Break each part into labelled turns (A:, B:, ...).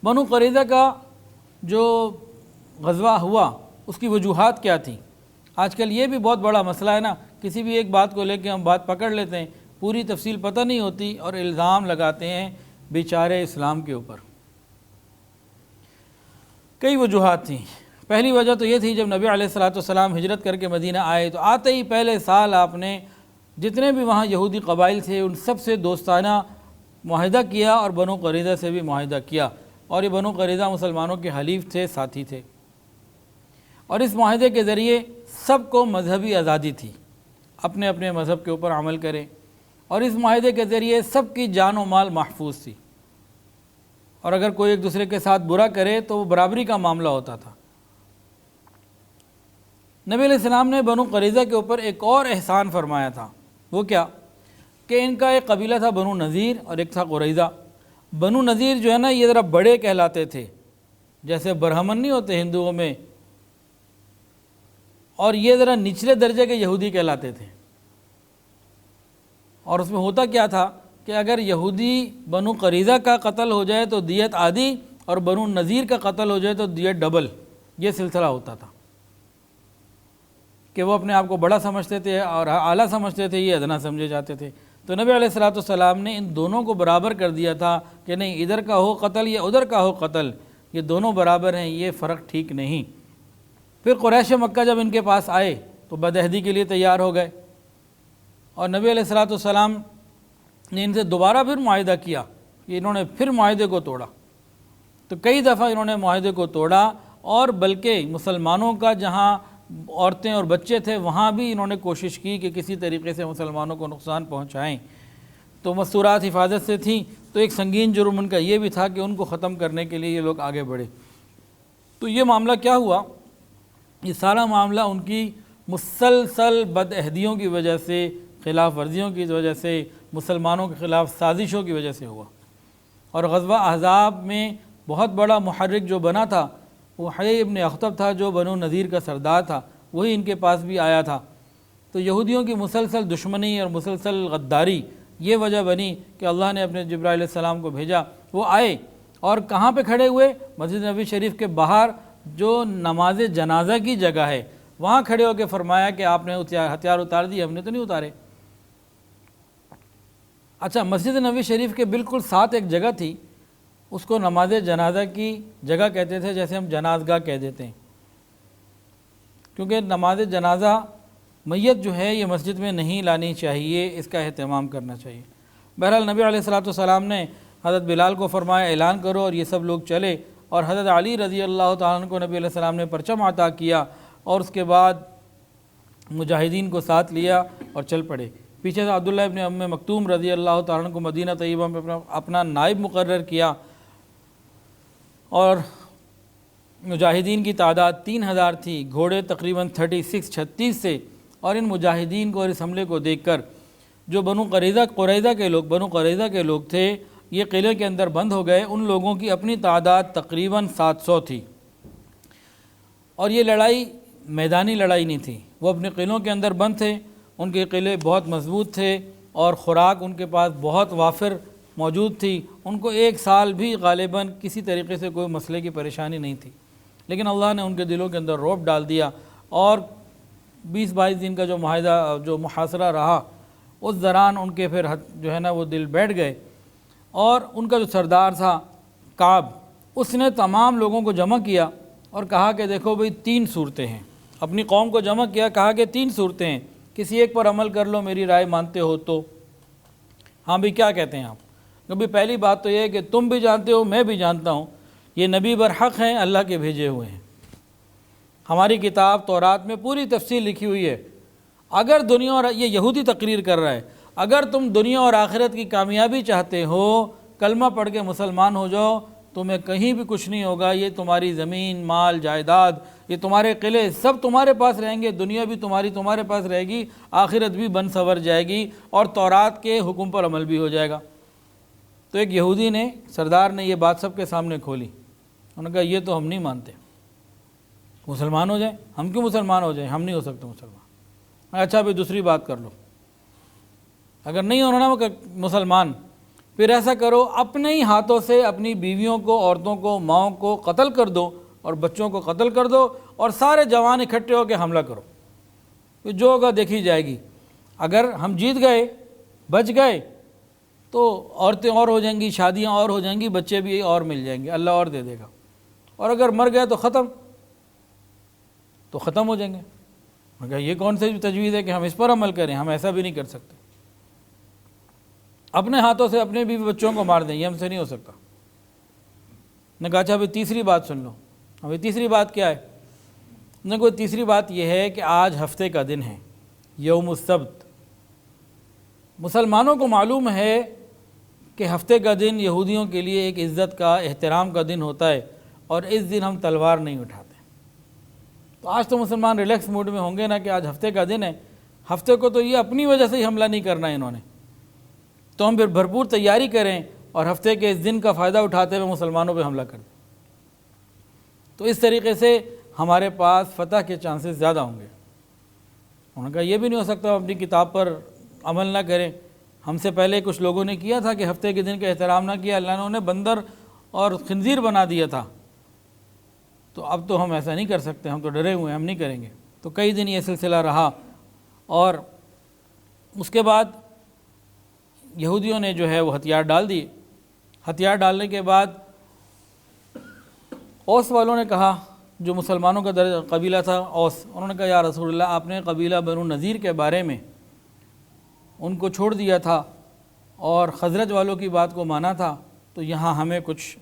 A: بنو قریظہ کا جو غزوہ ہوا اس کی وجوہات کیا تھیں؟ آج کل یہ بھی بہت بڑا مسئلہ ہے نا، کسی بھی ایک بات کو لے کے ہم بات پکڑ لیتے ہیں، پوری تفصیل پتہ نہیں ہوتی اور الزام لگاتے ہیں بیچارے اسلام کے اوپر۔ کئی وجوہات تھیں۔ پہلی وجہ تو یہ تھی، جب نبی علیہ السلام ہجرت کر کے مدینہ آئے تو آتے ہی پہلے سال آپ نے جتنے بھی وہاں یہودی قبائل تھے ان سب سے دوستانہ معاہدہ کیا اور بنو قریظہ سے بھی معاہدہ کیا، اور یہ بنو قریظہ مسلمانوں کے حلیف تھے، ساتھی تھے، اور اس معاہدے کے ذریعے سب کو مذہبی آزادی تھی، اپنے اپنے مذہب کے اوپر عمل کریں، اور اس معاہدے کے ذریعے سب کی جان و مال محفوظ تھی، اور اگر کوئی ایک دوسرے کے ساتھ برا کرے تو وہ برابری کا معاملہ ہوتا تھا۔ نبی علیہ السلام نے بنو قریظہ کے اوپر ایک اور احسان فرمایا تھا، وہ کیا کہ ان کا ایک قبیلہ تھا بنو نذیر اور ایک تھا قریظہ۔ بنو نذیر جو ہے نا یہ ذرا بڑے کہلاتے تھے، جیسے برہمن نہیں ہوتے ہندوؤں میں، اور یہ ذرا نچلے درجے کے یہودی کہلاتے تھے۔ اور اس میں ہوتا کیا تھا کہ اگر یہودی بنو قریظہ کا قتل ہو جائے تو دیت آدھی، اور بنو نذیر کا قتل ہو جائے تو دیت ڈبل، یہ سلسلہ ہوتا تھا کہ وہ اپنے آپ کو بڑا سمجھتے تھے اور اعلیٰ سمجھتے تھے، یہ ادنا سمجھے جاتے تھے۔ تو نبی علیہ السلام نے ان دونوں کو برابر کر دیا تھا کہ نہیں، ادھر کا ہو قتل یا ادھر کا ہو قتل، یہ دونوں برابر ہیں، یہ فرق ٹھیک نہیں۔ پھر قریش مکہ جب ان کے پاس آئے تو بدعہدی کے لیے تیار ہو گئے، اور نبی علیہ السلام نے ان سے دوبارہ پھر معاہدہ کیا کہ انہوں نے پھر معاہدے کو توڑا۔ تو کئی دفعہ انہوں نے معاہدے کو توڑا، اور بلکہ مسلمانوں کا جہاں عورتیں اور بچے تھے وہاں بھی انہوں نے کوشش کی کہ کسی طریقے سے مسلمانوں کو نقصان پہنچائیں۔ تو مستورات حفاظت سے تھیں، تو ایک سنگین جرم ان کا یہ بھی تھا کہ ان کو ختم کرنے کے لیے یہ لوگ آگے بڑھے۔ تو یہ معاملہ کیا ہوا؟ یہ سارا معاملہ ان کی مسلسل بدعہدیوں کی وجہ سے، خلاف ورزیوں کی وجہ سے، مسلمانوں کے خلاف سازشوں کی وجہ سے ہوا۔ اور غزوہ احزاب میں بہت بڑا محرک جو بنا تھا وہ حیی ابن اخطب تھا، جو بنو نذیر کا سردار تھا، وہی ان کے پاس بھی آیا تھا۔ تو یہودیوں کی مسلسل دشمنی اور مسلسل غداری یہ وجہ بنی کہ اللہ نے اپنے جبرائیل علیہ السلام کو بھیجا۔ وہ آئے اور کہاں پہ کھڑے ہوئے؟ مسجد نبی شریف کے باہر جو نماز جنازہ کی جگہ ہے وہاں کھڑے ہو کے فرمایا کہ آپ نے ہتھیار اتار دیے، ہم نے تو نہیں اتارے۔ اچھا، مسجد نبی شریف کے بالکل ساتھ ایک جگہ تھی، اس کو نماز جنازہ کی جگہ کہتے تھے، جیسے ہم جنازگاہ کہہ دیتے ہیں، کیونکہ نماز جنازہ میت جو ہے یہ مسجد میں نہیں لانی چاہیے، اس کا اہتمام کرنا چاہیے۔ بہرحال نبی علیہ السلام نے حضرت بلال کو فرمایا اعلان کرو، اور یہ سب لوگ چلے، اور حضرت علی رضی اللہ تعالیٰ عنہ کو نبی علیہ السلام نے پرچم عطا کیا، اور اس کے بعد مجاہدین کو ساتھ لیا اور چل پڑے۔ پیچھے سے عبداللہ ابن ام مکتوم رضی اللہ تعالیٰ عنہ کو مدینہ طیبہ میں اپنا نائب مقرر کیا، اور مجاہدین کی تعداد 3000 تھی، گھوڑے تقریباً 36 سے، اور ان مجاہدین کو اور اس حملے کو دیکھ کر جو بنو قریظہ کے لوگ تھے یہ قلعے کے اندر بند ہو گئے۔ ان لوگوں کی اپنی تعداد تقریباً 700 تھی، اور یہ لڑائی میدانی لڑائی نہیں تھی، وہ اپنے قلعوں کے اندر بند تھے، ان کے قلعے بہت مضبوط تھے، اور خوراک ان کے پاس بہت وافر موجود تھی، ان کو ایک سال بھی غالباً کسی طریقے سے کوئی مسئلے کی پریشانی نہیں تھی۔ لیکن اللہ نے ان کے دلوں کے اندر رعب ڈال دیا، اور 20-22 دن کا جو معاہدہ جو محاصرہ رہا اس دوران ان کے پھر جو ہے نا وہ دل بیٹھ گئے، اور ان کا جو سردار تھا کعب، اس نے تمام لوگوں کو جمع کیا اور کہا کہ دیکھو بھئی 3 صورتیں ہیں، اپنی قوم کو جمع کیا، کہا کہ 3 صورتیں ہیں، کسی ایک پر عمل کر لو، میری رائے مانتے ہو تو۔ ہاں بھی کیا کہتے ہیں آپ؟ کیونکہ پہلی بات تو یہ ہے کہ تم بھی جانتے ہو، میں بھی جانتا ہوں، یہ نبی برحق ہیں، اللہ کے بھیجے ہوئے ہیں، ہماری کتاب تورات میں پوری تفصیل لکھی ہوئی ہے۔ اگر دنیا اور یہ یہودی تقریر کر رہا ہے، اگر تم دنیا اور آخرت کی کامیابی چاہتے ہو، کلمہ پڑھ کے مسلمان ہو جاؤ، تمہیں کہیں بھی کچھ نہیں ہوگا، یہ تمہاری زمین، مال، جائیداد، یہ تمہارے قلعے سب تمہارے پاس رہیں گے، دنیا بھی تمہارے پاس رہے گی، آخرت بھی بن سنور جائے گی، اور تورات کے حکم پر عمل بھی ہو جائے گا۔ تو ایک یہودی نے، سردار نے یہ بات سب کے سامنے کھولی، انہوں نے کہا یہ تو ہم نہیں مانتے، مسلمان ہو جائیں، ہم کیوں مسلمان ہو جائیں، ہم نہیں ہو سکتے مسلمان۔ اچھا بھی دوسری بات کر لو، اگر نہیں ہونا نا مسلمان پھر ایسا کرو اپنے ہی ہاتھوں سے اپنی بیویوں کو، عورتوں کو، ماؤں کو قتل کر دو اور بچوں کو قتل کر دو اور سارے جوان اکٹھے ہو کے حملہ کرو، تو جو ہوگا دیکھی جائے گی۔ اگر ہم جیت گئے، بچ گئے، تو عورتیں اور ہو جائیں گی، شادیاں اور ہو جائیں گی، بچے بھی اور مل جائیں گے، اللہ اور دے دے گا، اور اگر مر گئے تو ختم ہو جائیں گے۔ مگر یہ کون سی تجویز ہے کہ ہم اس پر عمل کریں؟ ہم ایسا بھی نہیں کر سکتے، اپنے ہاتھوں سے اپنے بیوی بچوں کو مار دیں، یہ ہم سے نہیں ہو سکتا۔ نے کہا اچھا ابھی تیسری بات سن لو۔ ابھی تیسری بات کیا ہے؟ نے کوئی تیسری بات یہ ہے کہ آج ہفتے کا دن ہے، یوم السبت۔ مسلمانوں کو معلوم ہے کہ ہفتے کا دن یہودیوں کے لیے ایک عزت کا، احترام کا دن ہوتا ہے، اور اس دن ہم تلوار نہیں اٹھاتے۔ تو آج تو مسلمان ریلیکس موڈ میں ہوں گے نا کہ آج ہفتے کا دن ہے، ہفتے کو تو یہ اپنی وجہ سے ہی حملہ نہیں کرنا ہے انہوں نے، تو ہم پھر بھرپور تیاری کریں اور ہفتے کے اس دن کا فائدہ اٹھاتے ہوئے مسلمانوں پہ حملہ کر دیں۔ تو اس طریقے سے ہمارے پاس فتح کے چانسز زیادہ ہوں گے۔ انہوں نے کہا یہ بھی نہیں ہو سکتا ہم اپنی کتاب پر عمل نہ کریں، ہم سے پہلے کچھ لوگوں نے کیا تھا کہ ہفتے کے دن کا احترام نہ کیا، اللہ نے انہیں بندر اور خنزیر بنا دیا تھا، تو اب تو ہم ایسا نہیں کر سکتے، ہم تو ڈرے ہوئے ہیں، ہم نہیں کریں گے۔ تو کئی دن یہ سلسلہ رہا، اور اس کے بعد یہودیوں نے جو ہے وہ ہتھیار ڈال دیے۔ ہتھیار ڈالنے کے بعد اوس والوں نے کہا، جو مسلمانوں کا قبیلہ تھا اوس، انہوں نے کہا یا رسول اللہ، آپ نے قبیلہ بنو نذیر کے بارے میں ان کو چھوڑ دیا تھا اور خزرج والوں کی بات کو مانا تھا، تو یہاں ہمیں کچھ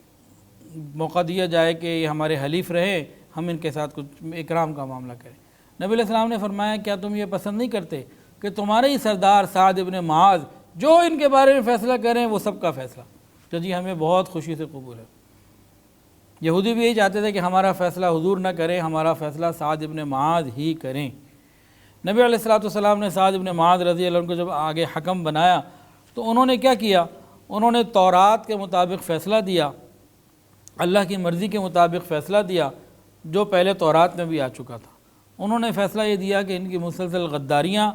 A: موقع دیا جائے کہ یہ ہمارے حلیف رہے، ہم ان کے ساتھ کچھ اکرام کا معاملہ کریں۔ نبی علیہ السلام نے فرمایا کیا تم یہ پسند نہیں کرتے کہ تمہارے ہی سردار سعد ابن معاذ جو ان کے بارے میں فیصلہ کریں وہ سب کا فیصلہ؟ تو جی ہمیں بہت خوشی سے قبول ہے۔ یہودی بھی یہی چاہتے تھے کہ ہمارا فیصلہ حضور نہ کریں، ہمارا فیصلہ سعد ابن معاذ ہی کریں۔ نبی علیہ السلام نے سعد ابن معاذ رضی اللہ عنہ کو جب آگے حکم بنایا تو انہوں نے کیا کیا؟ انہوں نے تورات کے مطابق فیصلہ دیا، اللہ کی مرضی کے مطابق فیصلہ دیا، جو پہلے تورات میں بھی آ چکا تھا۔ انہوں نے فیصلہ یہ دیا کہ ان کی مسلسل غداریاں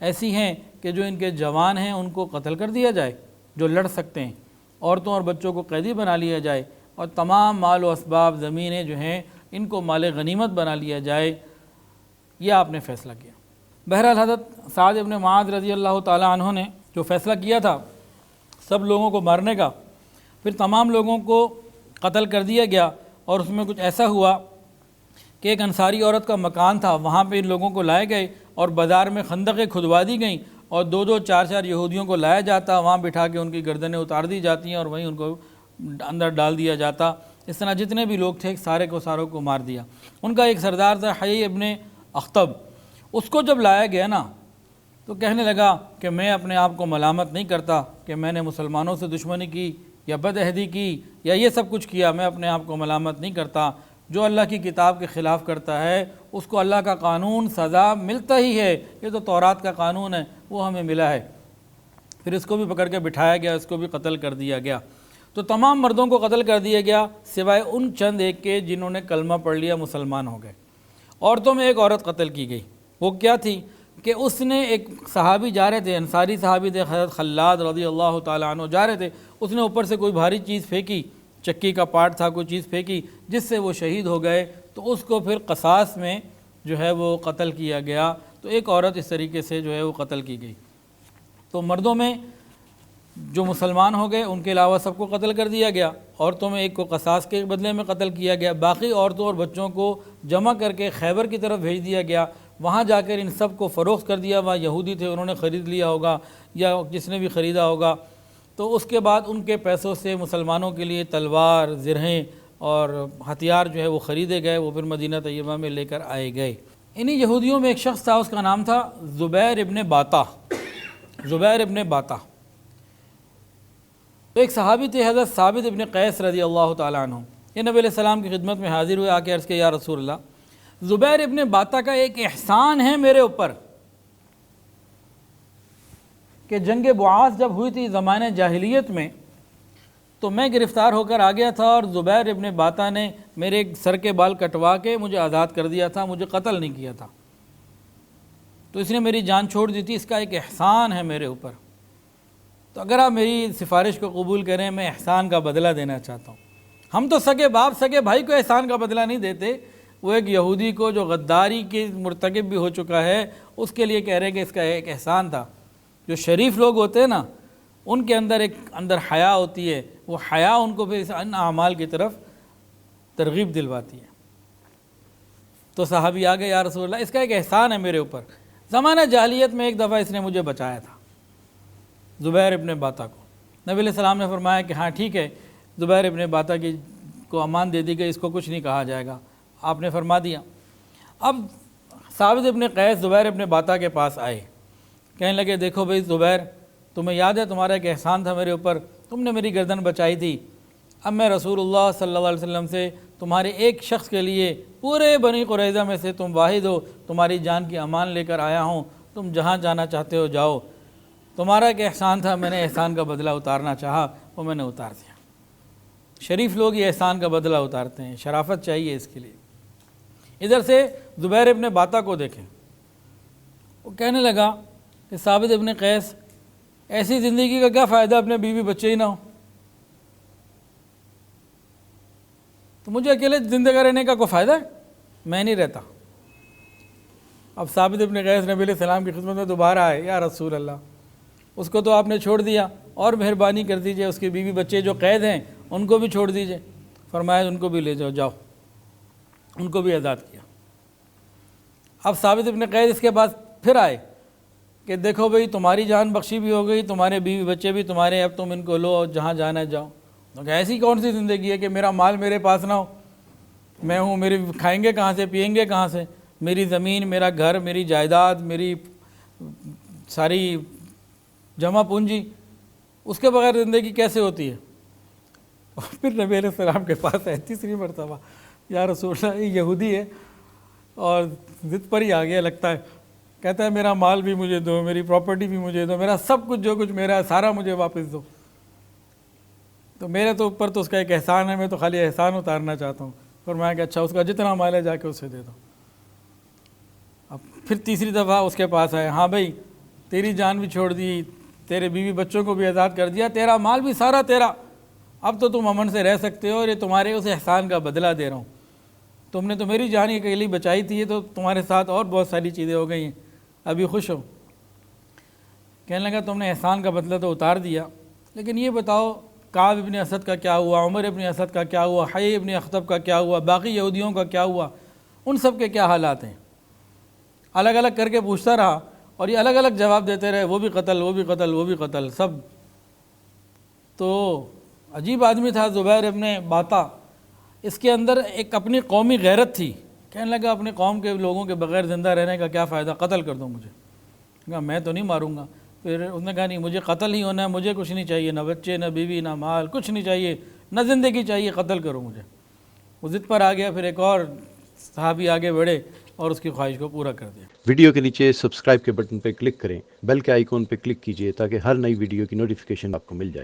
A: ایسی ہیں کہ جو ان کے جوان ہیں ان کو قتل کر دیا جائے، جو لڑ سکتے ہیں، عورتوں اور بچوں کو قیدی بنا لیا جائے، اور تمام مال و اسباب زمینیں جو ہیں ان کو مال غنیمت بنا لیا جائے۔ یہ آپ نے فیصلہ کیا۔ بہرحال حضرت سعد ابن معاذ رضی اللہ تعالیٰ عنہ نے جو فیصلہ کیا تھا سب لوگوں کو مارنے کا، پھر تمام لوگوں کو قتل کر دیا گیا، اور اس میں کچھ ایسا ہوا کہ ایک انصاری عورت کا مکان تھا، وہاں پہ ان لوگوں کو لائے گئے اور بازار میں خندقیں کھدوا دی گئیں، اور دو دو چار چار یہودیوں کو لایا جاتا، وہاں بٹھا کے ان کی گردنیں اتار دی جاتی ہیں اور وہیں ان کو اندر ڈال دیا جاتا۔ اس طرح جتنے بھی لوگ تھے سارے کو مار دیا۔ ان کا ایک سردار تھا حیی ابن اخطب، اس کو جب لایا گیا نا تو کہنے لگا کہ میں اپنے آپ کو ملامت نہیں کرتا کہ میں نے مسلمانوں سے دشمنی کی یا بد عہدی کی یا یہ سب کچھ کیا، میں اپنے آپ کو ملامت نہیں کرتا۔ جو اللہ کی کتاب کے خلاف کرتا ہے اس کو اللہ کا قانون سزا ملتا ہی ہے، یہ تو تورات کا قانون ہے، وہ ہمیں ملا ہے۔ پھر اس کو بھی پکڑ کے بٹھایا گیا، اس کو بھی قتل کر دیا گیا۔ تو تمام مردوں کو قتل کر دیا گیا سوائے ان چند ایک کے جنہوں نے کلمہ پڑھ لیا، مسلمان ہو گئے۔ عورتوں میں ایک عورت قتل کی گئی، وہ کیا تھی کہ اس نے، ایک صحابی جا رہے تھے، انصاری صحابی تھے، حضرت خلاد رضی اللہ تعالیٰ عنہ جا رہے تھے، اس نے اوپر سے کوئی بھاری چیز پھینکی، چکی کا پارٹ تھا، کوئی چیز پھینکی جس سے وہ شہید ہو گئے، تو اس کو پھر قصاص میں جو ہے وہ قتل کیا گیا۔ تو ایک عورت اس طریقے سے جو ہے وہ قتل کی گئی۔ تو مردوں میں جو مسلمان ہو گئے ان کے علاوہ سب کو قتل کر دیا گیا، عورتوں میں ایک کو قصاص کے بدلے میں قتل کیا گیا، باقی عورتوں اور بچوں کو جمع کر کے خیبر کی طرف بھیج دیا گیا، وہاں جا کر ان سب کو فروخت کر دیا۔ وہاں یہودی تھے، انہوں نے خرید لیا ہوگا یا جس نے بھی خریدا ہوگا، تو اس کے بعد ان کے پیسوں سے مسلمانوں کے لیے تلوار، زرہیں اور ہتھیار جو ہے وہ خریدے گئے، وہ پھر مدینہ طیبہ میں لے کر آئے گئے۔ انہی یہودیوں میں ایک شخص تھا، اس کا نام تھا زبیر ابن باطا۔ زبیر ابن باطا تو ایک صحابی تھے، حضرت ثابت ابن قیس رضی اللہ تعالیٰ عنہ۔ یہ نبی علیہ السلام کی خدمت میں حاضر ہوئے، آ کے عرض کیا یا رسول اللہ، زبیر ابن باطا کا ایک احسان ہے میرے اوپر کہ جنگ بعاث جب ہوئی تھی زمانے جاہلیت میں تو میں گرفتار ہو کر آ گیا تھا، اور زبیر ابن باطا نے میرے سر کے بال کٹوا کے مجھے آزاد کر دیا تھا، مجھے قتل نہیں کیا تھا، تو اس نے میری جان چھوڑ دی تھی، اس کا ایک احسان ہے میرے اوپر۔ تو اگر آپ میری سفارش کو قبول کریں میں احسان کا بدلہ دینا چاہتا ہوں. ہم تو سگے باپ سگے بھائی کو احسان کا بدلہ نہیں دیتے، وہ ایک یہودی کو جو غداری کے مرتکب بھی ہو چکا ہے اس کے لیے کہہ رہے ہیں کہ اس کا ایک احسان تھا. جو شریف لوگ ہوتے ہیں نا ان کے اندر ایک حیا ہوتی ہے، وہ حیا ان کو پھر ان اعمال کی طرف ترغیب دلواتی ہے. تو صحابی آگے یا رسول اللہ اس کا ایک احسان ہے میرے اوپر. زمانہ جاہلیت میں ایک دفعہ اس نے مجھے بچایا تھا، زبیر ابن باتا کو. نبی علیہ السلام نے فرمایا کہ ہاں ٹھیک ہے، زبیر ابن باتا کی کو امان دے دی کہ اس کو کچھ نہیں کہا جائے گا. آپ نے فرما دیا. اب ثابت ابن قیس زبیر ابن باتا کے پاس آئے، کہنے لگے دیکھو بھئی زبیر، تمہیں یاد ہے تمہارا ایک احسان تھا میرے اوپر، تم نے میری گردن بچائی تھی. اب میں رسول اللہ صلی اللہ علیہ وسلم سے تمہارے ایک شخص کے لیے پورے بنی قریظہ میں سے تم واحد ہو، تمہاری جان کی امان لے کر آیا ہوں، تم جہاں جانا چاہتے ہو جاؤ. تمہارا ایک احسان تھا، میں نے احسان کا بدلہ اتارنا چاہا، وہ میں نے اتار دیا. شریف لوگ یہ احسان کا بدلہ اتارتے ہیں، شرافت چاہیے اس کے لیے. ادھر سے زبیر ابن باتا کو دیکھیں، وہ کہنے لگا کہ ثابت ابن قیس، ایسی زندگی کا کیا فائدہ اپنے بیوی بچے ہی نہ ہو، تو مجھے اکیلے زندگی رہنے کا کوئی فائدہ ہے، میں نہیں رہتا. اب ثابت ابن قیس نبی علیہ السلام کی خدمت میں دوبارہ آئے، یا رسول اللہ اس کو تو آپ نے چھوڑ دیا، اور مہربانی کر دیجئے اس کے بیوی بچے جو قید ہیں ان کو بھی چھوڑ دیجئے. فرمایا ان کو بھی لے جاؤ، جاؤ. ان کو بھی آزاد کیا. اب ثابت ابن قیس اس کے بعد پھر آئے کہ دیکھو بھئی تمہاری جان بخشی بھی ہو گئی، تمہارے بیوی بچے بھی تمہارے، اب تم ان کو لو اور جہاں جانا ہے جاؤ. تو کہ ایسی کون سی زندگی ہے کہ میرا مال میرے پاس نہ ہو، میں ہوں، میری کھائیں گے کہاں سے، پئیں گے کہاں سے، میری زمین، میرا گھر، میری جائیداد، میری ساری جمع پونجی، اس کے بغیر زندگی کیسے ہوتی ہے. اور پھر نبی علیہ السلام کے پاس ہے تیسری مرتبہ، یا رسول اللہ یہ یہودی ہے اور ضد پر ہی آ گیا لگتا ہے، کہتا ہے میرا مال بھی مجھے دو، میری پراپرٹی بھی مجھے دو، میرا سب کچھ جو کچھ میرا ہے سارا مجھے واپس دو. تو میرے تو اوپر تو اس کا ایک احسان ہے، میں تو خالی احسان اتارنا چاہتا ہوں. فرمایا کہ اچھا اس کا جتنا مال ہے جا کے اسے دے دو. اب پھر تیسری دفعہ اس کے پاس آئے، ہاں بھائی تیری جان بھی چھوڑ دی، تیرے بیوی بچوں کو بھی آزاد کر دیا، تیرا مال بھی سارا تیرا، اب تو تم امن سے رہ سکتے ہو، اور یہ تمہارے اس احسان کا بدلہ دے رہا ہوں. تم نے تو میری جان اکیلی بچائی تھی، تو تمہارے ساتھ اور بہت ساری چیزیں ہو گئی ہیں، ابھی خوش ہو. کہنے لگا تم نے احسان کا بدلہ تو اتار دیا، لیکن یہ بتاؤ کعب ابن اسد کا کیا ہوا، عمر ابن اسد کا کیا ہوا، حی ابن اخطب کا کیا ہوا، باقی یہودیوں کا کیا ہوا، ان سب کے کیا حالات ہیں. الگ الگ کر کے پوچھتا رہا اور یہ الگ الگ جواب دیتے رہے، وہ بھی قتل، وہ بھی قتل، وہ بھی قتل، سب. تو عجیب آدمی تھا زبیر ابن باتا، اس کے اندر ایک اپنی قومی غیرت تھی. کہنے لگا اپنی قوم کے لوگوں کے بغیر زندہ رہنے کا کیا فائدہ، قتل کر دو مجھے. کہا میں تو نہیں ماروں گا. پھر اس نے کہا نہیں مجھے قتل ہی ہونا ہے، مجھے کچھ نہیں چاہیے، نہ بچے، نہ بیوی، نہ مال، کچھ نہیں چاہیے، نہ زندگی چاہیے، قتل کرو مجھے. وہ ضد پر آ گیا. پھر ایک اور صحابی آگے بڑھے اور اس کی خواہش کو پورا کر دیا.
B: ویڈیو کے نیچے سبسکرائب کے بٹن پہ کلک کریں، بیل کے آئیکن پہ کلک کیجئے تاکہ ہر نئی ویڈیو کی نوٹیفیکیشن آپ کو مل جائے.